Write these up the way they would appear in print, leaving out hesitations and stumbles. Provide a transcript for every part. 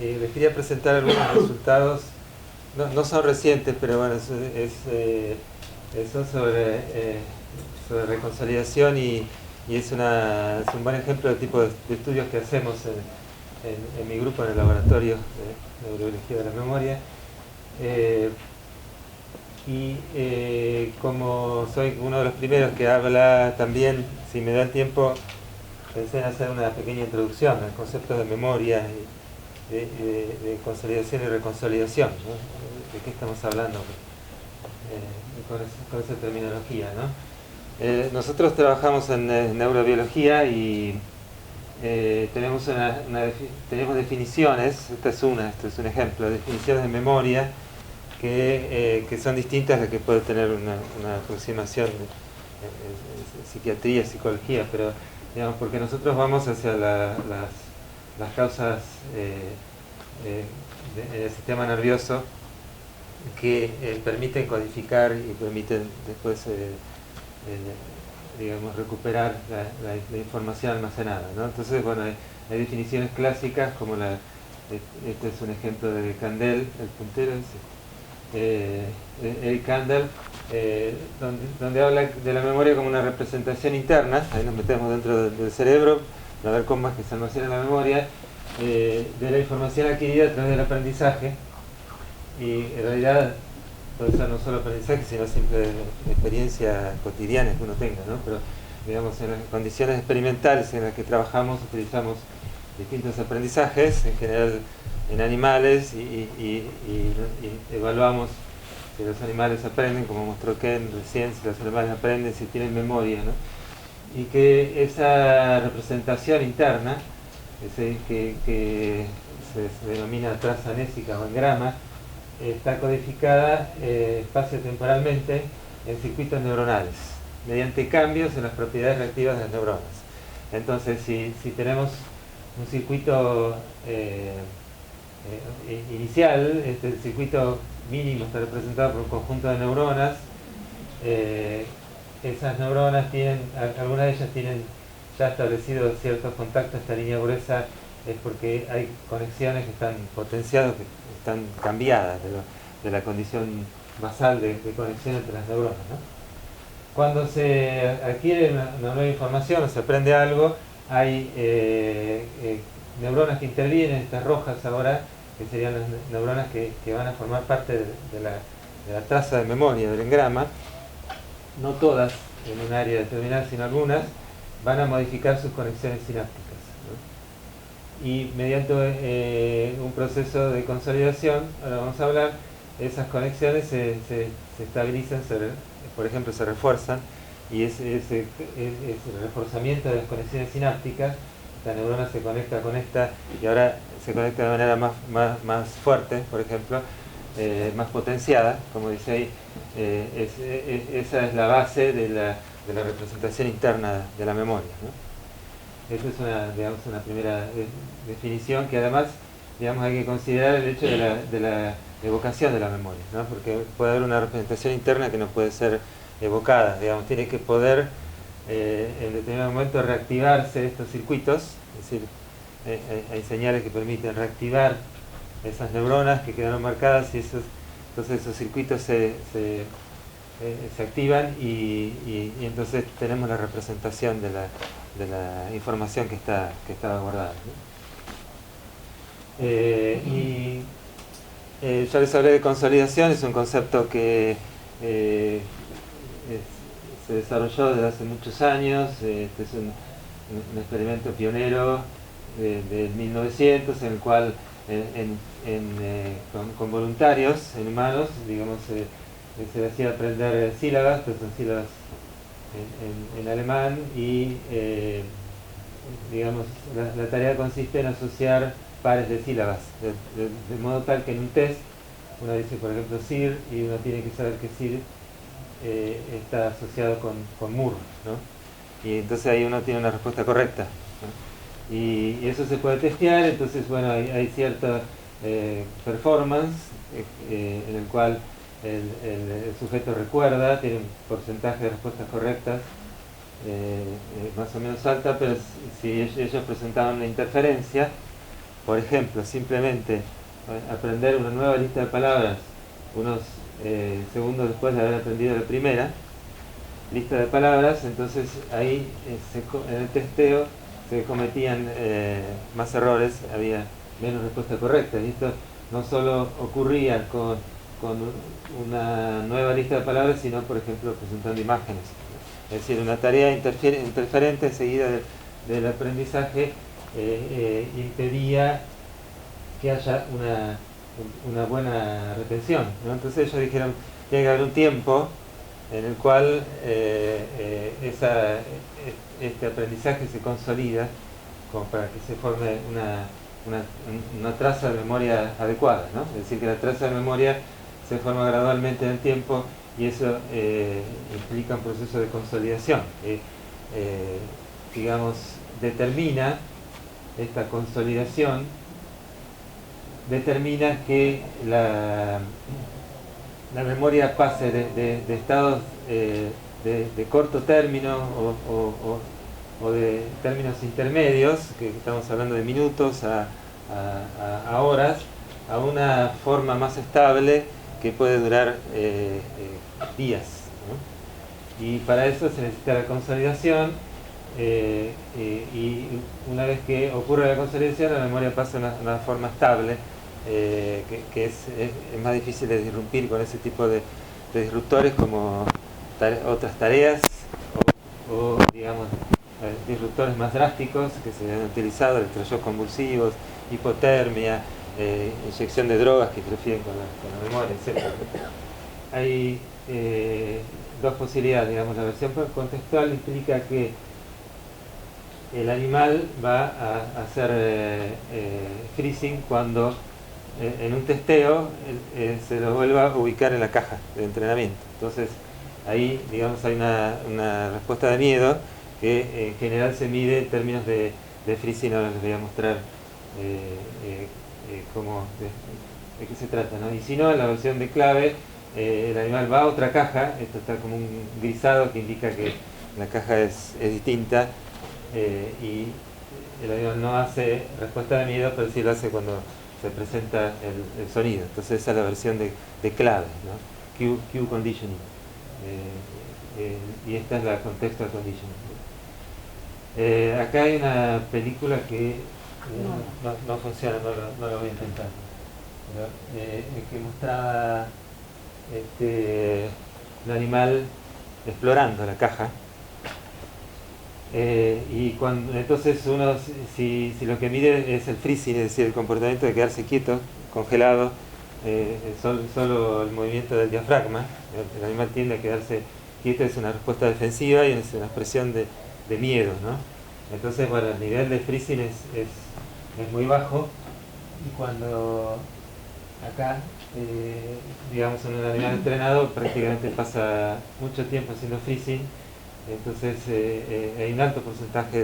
Les quería presentar algunos resultados, no son recientes, pero bueno, son sobre reconsolidación y es un buen ejemplo del tipo de estudios que hacemos en mi grupo en el laboratorio de neurobiología de la memoria. Como soy uno de los primeros que habla también, si me da el tiempo, pensé en hacer una pequeña introducción al concepto de memoria de consolidación y reconsolidación, ¿no? ¿De qué estamos hablando con esa terminología, ¿no? Nosotros trabajamos en neurobiología y tenemos definiciones, esto es un ejemplo, definiciones de memoria que son distintas a las que puede tener una aproximación en psiquiatría, psicología, pero digamos, porque nosotros vamos hacia las causas en el sistema nervioso que permiten codificar y permiten después digamos, recuperar la información almacenada, ¿no? Entonces, bueno, hay definiciones clásicas como este es un ejemplo de Kandel, el puntero Eric Kandel, donde habla de la memoria como una representación interna. Ahí nos metemos dentro del cerebro para ver cómo es que se almacena la memoria, de la información adquirida a través del aprendizaje, y en realidad puede ser no solo aprendizaje sino simple experiencia cotidiana que uno tenga, ¿no? Pero digamos, en las condiciones experimentales en las que trabajamos utilizamos distintos aprendizajes, en general en animales, y evaluamos si los animales aprenden, como mostró Ken recién, si los animales aprenden, si tienen memoria, ¿no? Y que esa representación interna, que se denomina traza anésica o engrama, está codificada espacio-temporalmente en circuitos neuronales, mediante cambios en las propiedades reactivas de las neuronas. Entonces, si tenemos un circuito inicial, el circuito mínimo está representado por un conjunto de neuronas. Esas neuronas algunas de ellas tienen ya establecido ciertos contactos. Esta línea gruesa es porque hay conexiones que están potenciadas, que están cambiadas de la condición basal de conexión entre las neuronas, ¿no? Cuando se adquiere una nueva información o se aprende algo, hay neuronas que intervienen, estas rojas ahora, que serían las neuronas que van a formar parte de la traza de memoria del engrama. No todas en un área determinada, sino algunas van a modificar sus conexiones sinápticas, ¿no? Y mediante un proceso de consolidación, ahora vamos a hablar, esas conexiones se estabilizan, por ejemplo se refuerzan, y ese reforzamiento de las conexiones sinápticas, esta neurona se conecta con esta y ahora se conecta de manera más fuerte, por ejemplo, más potenciada, como dice ahí. Esa es la base de la representación interna de la memoria, ¿no? Esa es una primera definición, que además, digamos, hay que considerar el hecho de la evocación de la memoria, ¿no? Porque puede haber una representación interna que no puede ser evocada, digamos, tiene que poder en determinado momento reactivarse estos circuitos, es decir, hay señales que permiten reactivar esas neuronas que quedaron marcadas, y entonces esos circuitos se activan y entonces tenemos la representación de la información que estaba guardada, ¿no? Ya les hablé de consolidación, es un concepto que se desarrolló desde hace muchos años. Este es un experimento pionero de 1900, en el cual con voluntarios, en humanos, digamos, se hacía aprender sílabas, pero son sílabas en alemán, y digamos, la tarea consiste en asociar pares de sílabas, de modo tal que en un test uno dice, por ejemplo, Sir, y uno tiene que saber que Sir está asociado con Mur, ¿no? Y entonces ahí uno tiene una respuesta correcta, ¿no? Y eso se puede testear. Entonces, bueno, hay cierta performance en el cual el sujeto recuerda, tiene un porcentaje de respuestas correctas más o menos alta, pero si ellos presentaban una interferencia, por ejemplo, simplemente aprender una nueva lista de palabras unos segundos después de haber aprendido la primera lista de palabras, entonces ahí en el testeo se cometían más errores, había menos respuesta correcta, y esto no solo ocurría con una nueva lista de palabras, sino por ejemplo presentando imágenes. Es decir, una tarea interferente enseguida del aprendizaje impedía que haya una buena retención, ¿no? Entonces ellos dijeron, tiene que haber un tiempo en el cual este aprendizaje se consolida como para que se forme una traza de memoria adecuada, ¿no? Es decir, que la traza de memoria se forma gradualmente en el tiempo, y eso implica un proceso de consolidación. Digamos, determina esta consolidación, determina que la memoria pase de estados de corto término o de términos intermedios, que estamos hablando de minutos a horas, a una forma más estable que puede durar días, ¿no? Y para eso se necesita la consolidación, y una vez que ocurre la consolidación, la memoria pasa a una forma estable, que es más difícil de disrumpir con ese tipo de disruptores como otras tareas o digamos disruptores más drásticos que se han utilizado, electroshock convulsivos, hipotermia, inyección de drogas que interfieren con la memoria, etc. Hay dos posibilidades, digamos. La versión contextual implica que el animal va a hacer freezing cuando en un testeo se lo vuelva a ubicar en la caja de entrenamiento. Entonces ahí, digamos, hay una respuesta de miedo que en general se mide en términos de freezing. Ahora les voy a mostrar de qué se trata, ¿no? Y si no, en la versión de clave, el animal va a otra caja. Esto está como un grisado que indica que la caja es distinta, y el animal no hace respuesta de miedo, pero sí lo hace cuando se presenta el sonido. Entonces esa es la versión de clave, ¿no? Cue conditioning, y esta es la contextual conditioning. Acá hay una película que no funciona, no lo voy a intentar, que mostraba un animal explorando la caja, y entonces uno, si lo que mide es el freezing, es decir, el comportamiento de quedarse quieto, congelado, solo el movimiento del diafragma, el animal tiende a quedarse quieto, es una respuesta defensiva y es una expresión de miedo, ¿no? Entonces, bueno, el nivel de freezing es muy bajo, y cuando acá, digamos, en un animal entrenado prácticamente pasa mucho tiempo haciendo freezing, entonces hay un alto porcentaje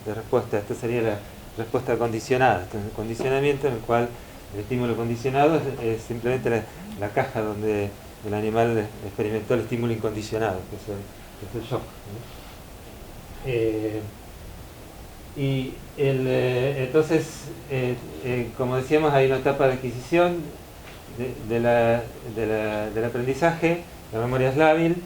de respuesta. Esta sería la respuesta condicionada. Entonces, el condicionamiento en el cual el estímulo condicionado es simplemente la caja donde el animal experimentó el estímulo incondicionado, que es el shock, ¿no? Y entonces, como decíamos, hay una etapa de adquisición del aprendizaje. La memoria es lábil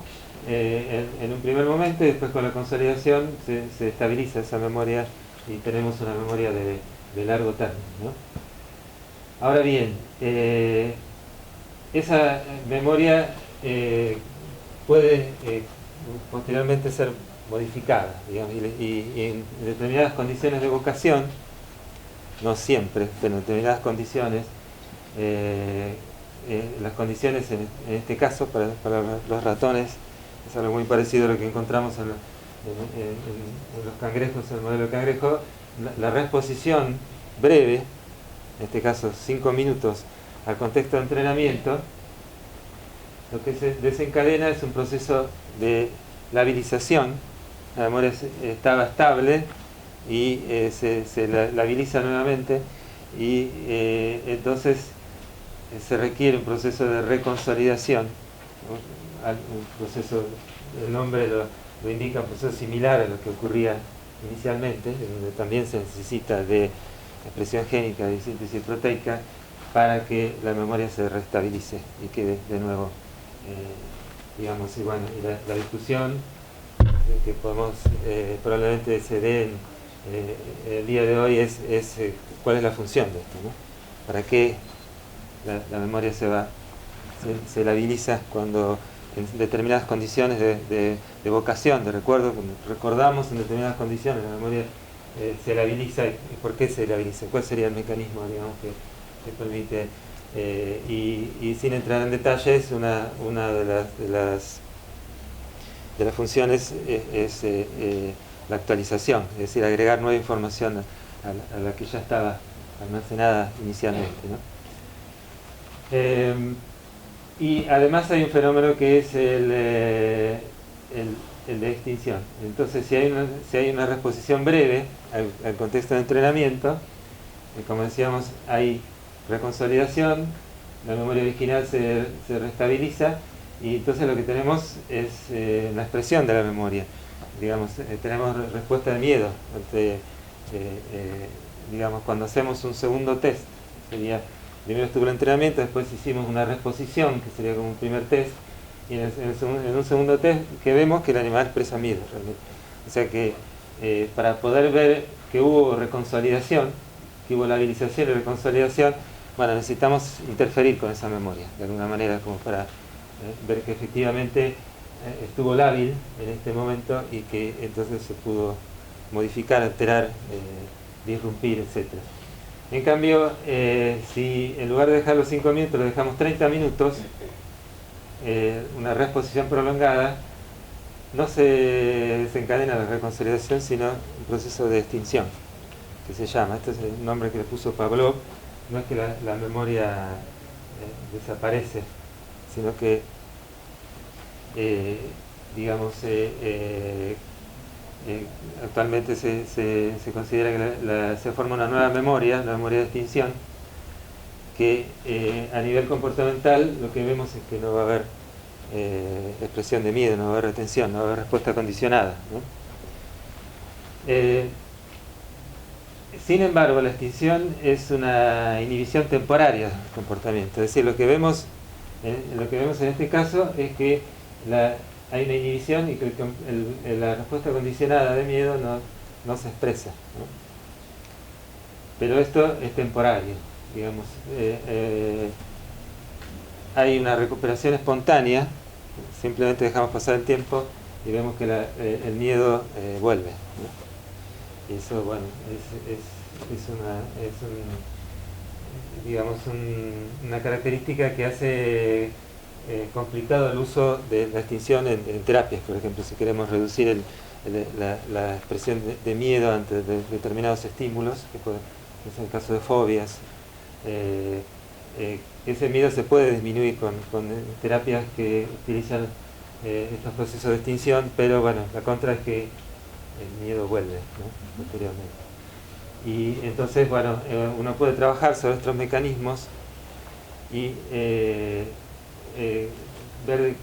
en un primer momento, y después con la consolidación se estabiliza esa memoria y tenemos una memoria de largo término, ¿no? Ahora bien, esa memoria puede posteriormente ser modificada, digamos, y en determinadas condiciones de evocación, no siempre, pero en determinadas condiciones, las condiciones en este caso para los ratones es algo muy parecido a lo que encontramos en los cangrejos, en el modelo de cangrejo. La reexposición breve, en este caso 5 minutos, al contexto de entrenamiento, lo que se desencadena es un proceso de labilización. La memoria estaba estable y se labiliza nuevamente, y entonces se requiere un proceso de reconsolidación, ¿no? Un proceso, el nombre lo indica, un proceso similar a lo que ocurría inicialmente, donde también se necesita de expresión génica de síntesis proteica para que la memoria se restabilice y quede de nuevo, digamos, y bueno, y la discusión que podemos, probablemente se dé el día de hoy es cuál es la función de esto, ¿no? ¿Para qué la memoria se labiliza cuando en determinadas condiciones de evocación, de recuerdo, cuando recordamos en determinadas condiciones, la memoria se labiliza? ¿Y por qué se labiliza? ¿Cuál sería el mecanismo, digamos, que permite? Y sin entrar en detalles, una de las funciones es la actualización, es decir, agregar nueva información a la que ya estaba almacenada inicialmente, ¿no? Y además hay un fenómeno que es el de extinción. Entonces, si hay una reexposición breve al contexto de entrenamiento, como decíamos, hay reconsolidación, la memoria original se restabiliza, y entonces lo que tenemos es la expresión de la memoria. Digamos, tenemos respuesta de miedo ante, digamos, cuando hacemos un segundo test. Sería, primero estuvo el entrenamiento, después hicimos una reexposición, que sería como un primer test, y en un segundo test que vemos que el animal expresa miedo realmente. O sea que para poder ver que hubo reconsolidación, que hubo labilización y reconsolidación, bueno, necesitamos interferir con esa memoria, de alguna manera, como para ver que efectivamente estuvo lábil en este momento y que entonces se pudo modificar, alterar, disrumpir, etc. En cambio, si en lugar de dejarlo 5 minutos, lo dejamos 30 minutos, una reexposición prolongada, no se desencadena la reconsolidación, sino un proceso de extinción, que se llama, este es el nombre que le puso Pavlov. No es que la memoria desaparece, sino que, digamos, actualmente se considera que se forma una nueva memoria, la memoria de extinción, que a nivel comportamental lo que vemos es que no va a haber expresión de miedo, no va a haber retención, no va a haber respuesta condicionada, ¿no? Sin embargo, la extinción es una inhibición temporaria del comportamiento. Es decir, lo que vemos en este caso es que hay una inhibición y que la respuesta condicionada de miedo no se expresa, ¿no? Pero esto es temporario, digamos. Hay una recuperación espontánea, simplemente dejamos pasar el tiempo y vemos que el miedo vuelve, ¿no? Y eso, bueno, digamos, una característica que hace complicado el uso de la extinción en terapias. Por ejemplo, si queremos reducir la expresión de miedo ante determinados estímulos, que es el caso de fobias, ese miedo se puede disminuir con terapias que utilizan estos procesos de extinción, pero bueno, la contra es que el miedo vuelve, ¿no? Posteriormente. Y entonces, bueno, uno puede trabajar sobre estos mecanismos y ver,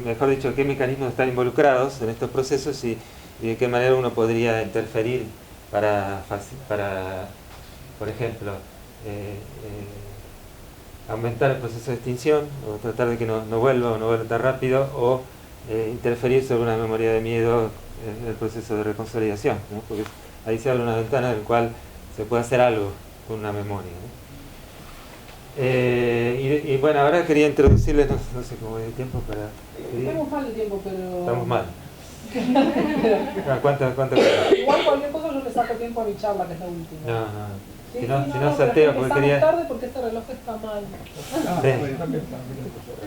mejor dicho, qué mecanismos están involucrados en estos procesos y de qué manera uno podría interferir para por ejemplo, aumentar el proceso de extinción, o tratar de que no vuelva o no vuelva tan rápido, o interferir sobre una memoria de miedo en el proceso de reconsolidación, ¿no? Porque ahí se abre una ventana en la cual se puede hacer algo con una memoria, ¿no? Y bueno, ahora quería introducirles, no sé cómo hay tiempo para... Estamos mal de tiempo, pero... Estamos mal. ¿Cuánto queda? Igual cualquier cosa yo le saco tiempo a mi charla, que es la última. No. Sí, Si no pero salteo, porque quería... tarde porque este reloj está mal. Sí.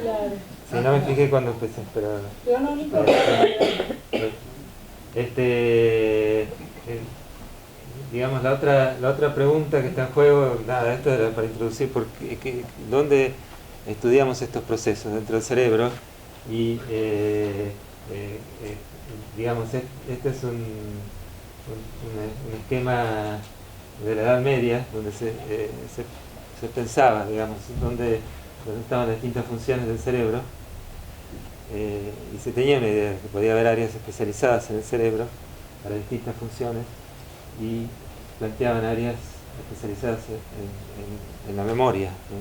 Claro. Sí, no me fijé cuando empecé, pero no importa. Digamos, la otra pregunta que está en juego, nada, esto era para introducir, ¿dónde estudiamos estos procesos dentro del cerebro? Y digamos, este es un esquema de la Edad Media, donde se pensaba, digamos, dónde estaban las distintas funciones del cerebro, y se tenía una idea de que podía haber áreas especializadas en el cerebro para distintas funciones, y planteaban áreas especializadas en la memoria, ¿no?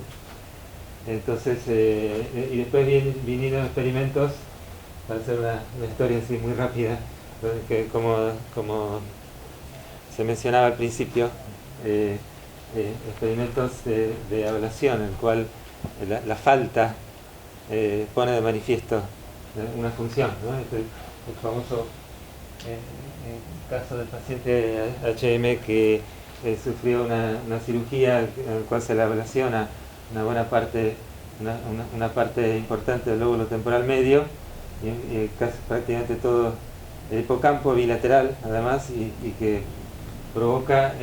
Entonces, y después vinieron experimentos, para hacer una historia así muy rápida, que como se mencionaba al principio, experimentos de ablación, en el cual la falta pone de manifiesto una función, ¿no? El famoso caso del paciente HM que sufrió una cirugía en la cual se le ablaciona una buena parte, una parte importante del lóbulo temporal medio, y casi prácticamente todo el hipocampo bilateral, además, y que provoca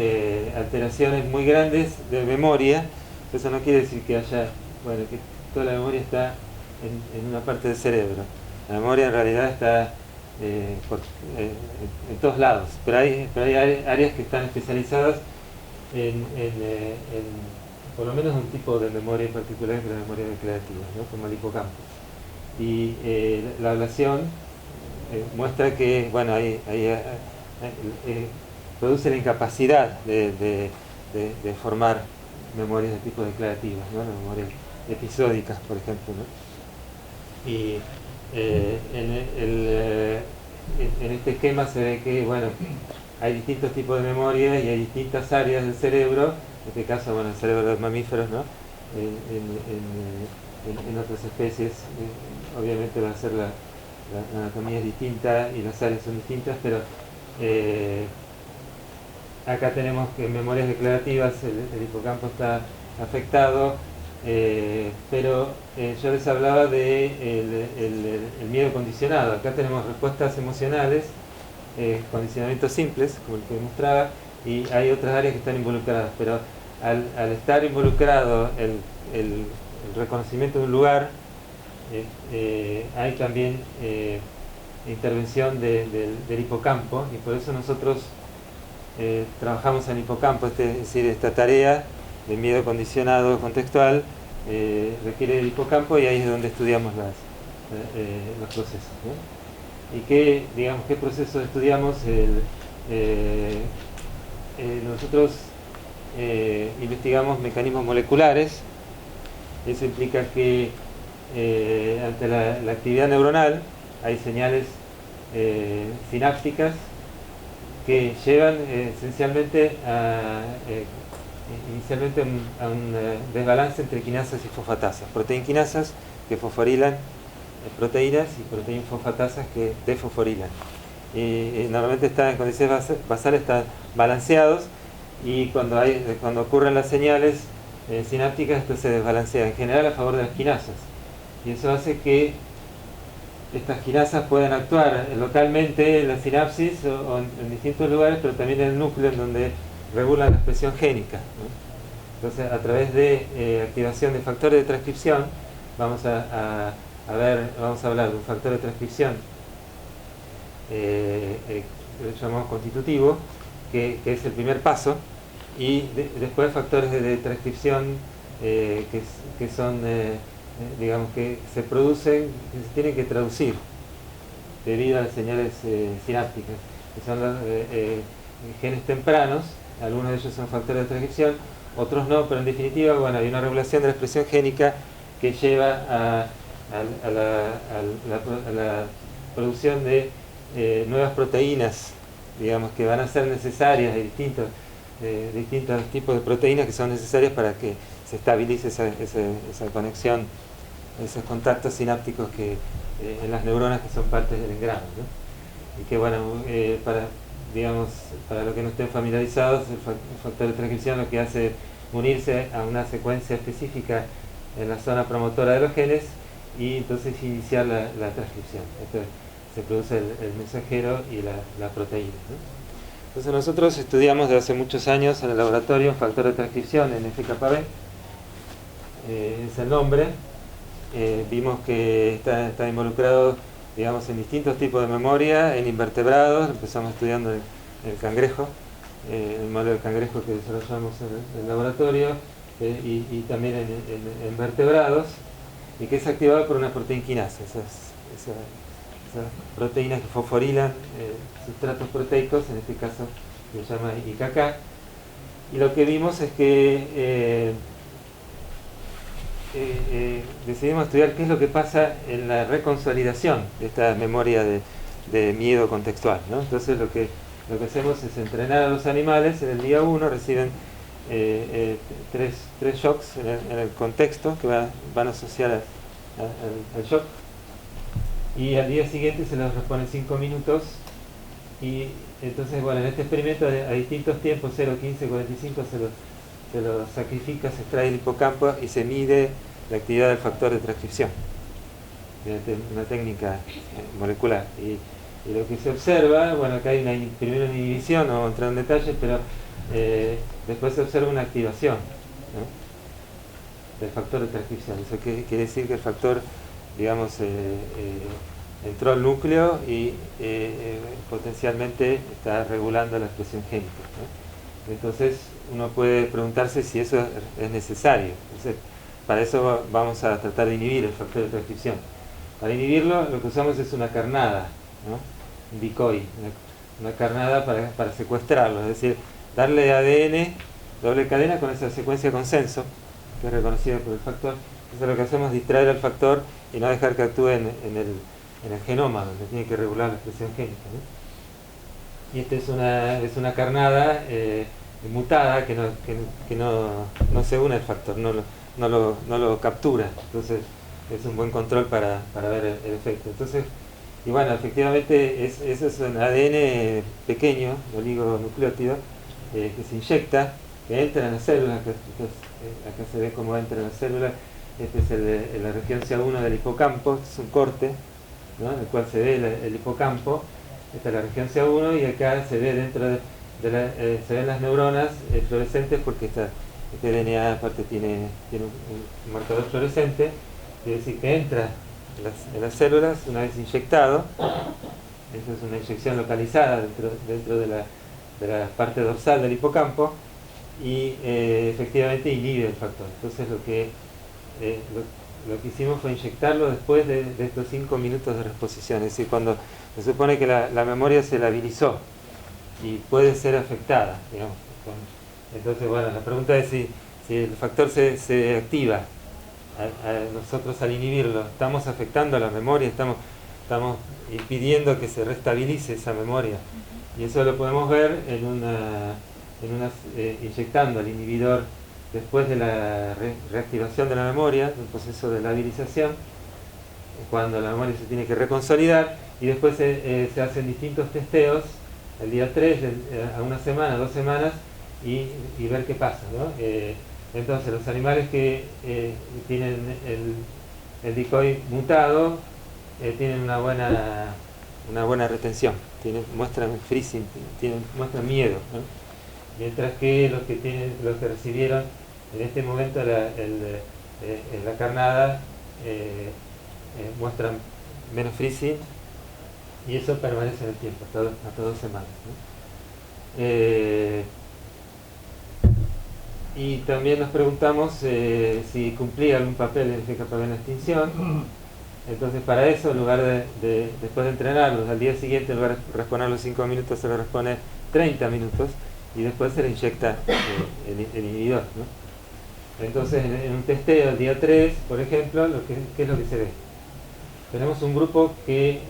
alteraciones muy grandes de memoria. Eso no quiere decir que haya, bueno, que toda la memoria está en una parte del cerebro. La memoria en realidad está en todos lados, pero hay áreas que están especializadas en por lo menos un tipo de memoria en particular, que es la memoria declarativa, ¿no? Como el hipocampo. Y la ablación muestra que, bueno, produce la incapacidad de formar memorias de tipo declarativas, ¿no? Las memorias episódicas, por ejemplo, ¿no? Y en este esquema se ve que, bueno, hay distintos tipos de memoria y hay distintas áreas del cerebro, en este caso, bueno, el cerebro de los mamíferos, ¿no? En otras especies, obviamente va a ser la anatomía es distinta y las áreas son distintas, pero acá tenemos que en memorias declarativas el hipocampo está afectado, pero yo les hablaba de el miedo condicionado. Acá tenemos respuestas emocionales, condicionamientos simples, como el que mostraba, y hay otras áreas que están involucradas, pero al estar involucrado el reconocimiento de un lugar, hay también intervención del hipocampo, y por eso nosotros trabajamos en el hipocampo, es decir, esta tarea de miedo condicionado contextual requiere del hipocampo, y ahí es donde estudiamos los procesos, ¿no? ¿Y qué procesos estudiamos? Nosotros investigamos mecanismos moleculares. Eso implica que ante la actividad neuronal hay señales sinápticas que llevan esencialmente inicialmente a un desbalance entre quinasas y fosfatasas. Proteinquinasas que fosforilan proteínas y proteinfosfatasas que desfosforilan. Normalmente están en condiciones basales, están balanceados, y cuando ocurren las señales sinápticas, esto se desbalancea en general a favor de las quinasas, y eso hace que estas quinasas puedan actuar localmente en la sinapsis o en distintos lugares, pero también en el núcleo, en donde regulan la expresión génica, ¿no? Entonces, a través de activación de factores de transcripción, vamos a hablar de un factor de transcripción lo llamamos constitutivo, que es el primer paso, y después factores de transcripción que son, digamos, que se producen, que se tienen que traducir debido a las señales sinápticas, que son los genes tempranos. Algunos de ellos son factores de transcripción, otros no, pero en definitiva, bueno, hay una regulación de la expresión génica que lleva a la producción de nuevas proteínas, digamos, que van a ser necesarias, de distintos tipos de proteínas que son necesarias para que se estabilice esa conexión, esos contactos sinápticos que en las neuronas, que son partes del engrama, ¿no? Y que, bueno, para los que no estén familiarizados, el factor de transcripción lo que hace es unirse a una secuencia específica en la zona promotora de los genes, y entonces iniciar la transcripción. Esto se produce el mensajero y la proteína, ¿no? Entonces nosotros estudiamos desde hace muchos años en el laboratorio un factor de transcripción en FKB, es el nombre. Vimos que está involucrado, digamos, en distintos tipos de memoria, en invertebrados. Empezamos estudiando el cangrejo, el modelo del cangrejo que desarrollamos en el laboratorio, y también en vertebrados, y que es activado por una proteinquinasa, esas proteínas que fosforilan sustratos proteicos, en este caso se llama IKK, Y lo que vimos es que decidimos estudiar qué es lo que pasa en la reconsolidación de esta memoria de miedo contextual, ¿no? Entonces lo que hacemos es entrenar a los animales. En el día 1 reciben tres shocks en el contexto que van a asociar al shock, y al día siguiente se les responden 5 minutos. Y entonces, bueno, en este experimento a distintos tiempos, 0, 15, 45, se lo sacrifica, se extrae el hipocampo y se mide la actividad del factor de transcripción, una técnica molecular. Y lo que se observa, bueno, acá hay primero una inhibición, no vamos a entrar en detalles, pero después se observa una activación, ¿no?, del factor de transcripción. Eso quiere decir que el factor, digamos, entró al núcleo y potencialmente está regulando la expresión génica, ¿no? Entonces uno puede preguntarse si eso es necesario. Entonces, para eso vamos a tratar de inhibir el factor de transcripción. Para inhibirlo lo que usamos es una carnada, ¿no?, un decoy, una carnada para secuestrarlo, es decir, darle ADN doble cadena con esa secuencia consenso que es reconocida por el factor. Entonces lo que hacemos es distraer al factor y no dejar que actúe en el genoma, donde tiene que regular la expresión génica, ¿no? Y esta es una carnada mutada que no se une al factor, no lo captura. Entonces es un buen control para ver el efecto. Entonces, y bueno, efectivamente eso es un ADN pequeño, oligonucleótido, que se inyecta, que entra en la célula. Acá se ve cómo entra en la célula. Este es la región CA1 del hipocampo. Este es un corte, ¿no?, en el cual se ve el hipocampo. Esta es la región CA1, y acá se ve dentro se ven las neuronas fluorescentes, porque este DNA aparte tiene un marcador fluorescente. Quiere decir que entra en las células una vez inyectado. Eso es una inyección localizada dentro de la parte dorsal del hipocampo, y efectivamente inhibe el factor. Entonces lo que hicimos fue inyectarlo después de estos 5 minutos de reexposición, es decir, cuando se supone que la memoria se labilizó y puede ser afectada, digamos. Entonces, bueno, la pregunta es si el factor se activa. Nosotros al inhibirlo, ¿estamos afectando a la memoria? ¿Estamos impidiendo que se restabilice esa memoria? Y eso lo podemos ver inyectando al inhibidor después de la reactivación de la memoria, un proceso de labilización, cuando la memoria se tiene que reconsolidar, y después se hacen distintos testeos, el día 3, a una semana, 2 semanas, y ver qué pasa, ¿no? Entonces los animales que tienen el decoy mutado tienen una buena retención, muestran freezing, muestran miedo, ¿no? Mientras que los que recibieron en este momento la carnada muestran menos freezing, y eso permanece en el tiempo, hasta 2 semanas, ¿no? Y también nos preguntamos si cumplía algún papel el FKB en la extinción. Entonces, para eso, en lugar después de entrenarlos, al día siguiente, en lugar de responder los 5 minutos, se le responde 30 minutos, y después se le inyecta el inhibidor, ¿no? Entonces, en un testeo el día 3, por ejemplo, ¿qué es lo que se ve? Tenemos un grupo que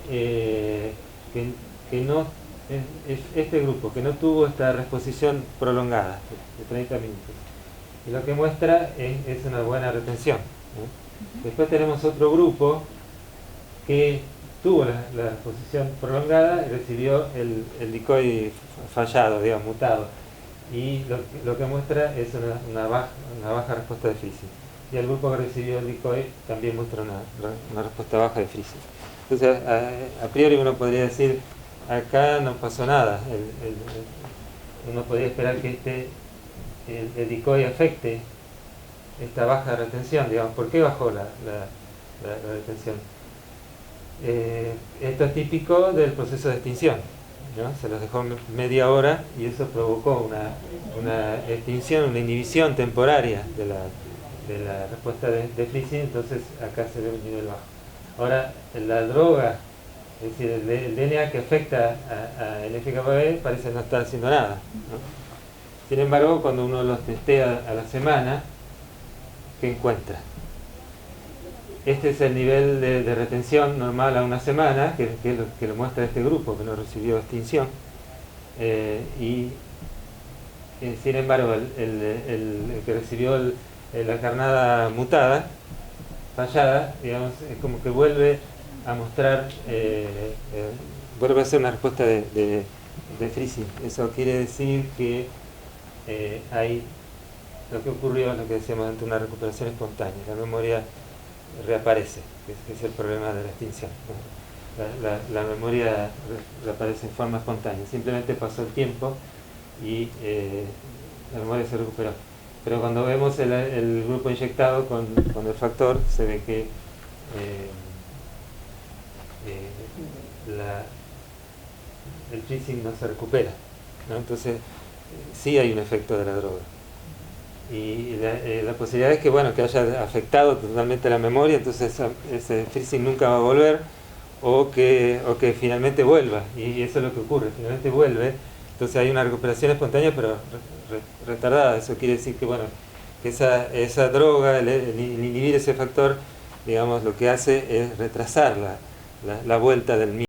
no, es este grupo que no tuvo esta reexposición prolongada de 30 minutos. Y lo que muestra es una buena retención, ¿no? Después tenemos otro grupo que tuvo la exposición prolongada y recibió el decoy fallado, digamos, mutado. Y lo que muestra es una baja respuesta de freezing. Y el grupo que recibió el decoy también muestra una respuesta baja de freezing. Entonces, a priori uno podría decir, acá no pasó nada. Uno podría esperar que el decoy afecte esta baja retención, digamos. ¿Por qué bajó la retención? Esto es típico del proceso de extinción, ¿no? Se los dejó media hora y eso provocó una extinción, una inhibición temporaria de la respuesta de freezing. Entonces acá se ve un nivel bajo. Ahora, la droga, es decir, el DNA que afecta al FKB parece no estar haciendo nada, ¿no? Sin embargo, cuando uno los testea a la semana, ¿qué encuentra? Este es el nivel de retención normal a una semana, que es lo que lo muestra este grupo que no recibió extinción. Sin embargo, el que recibió la carnada mutada, fallada, digamos, es como que vuelve a mostrar, vuelve a ser una respuesta de freezing. Eso quiere decir que hay lo que ocurrió, lo que decíamos antes, una recuperación espontánea. La memoria reaparece, que es el problema de la extinción. La memoria reaparece en forma espontánea. Simplemente pasó el tiempo y la memoria se recuperó. Pero cuando vemos el grupo inyectado con el factor, se ve que el freezing no se recupera, ¿no? Entonces sí hay un efecto de la droga. Y la posibilidad es que, bueno, que haya afectado totalmente la memoria, entonces ese freezing nunca va a volver, o que finalmente vuelva, y eso es lo que ocurre, finalmente vuelve. Entonces hay una recuperación espontánea, pero retardada. Eso quiere decir que, bueno, que esa droga, el inhibir ese factor, digamos, lo que hace es retrasar la vuelta del mismo.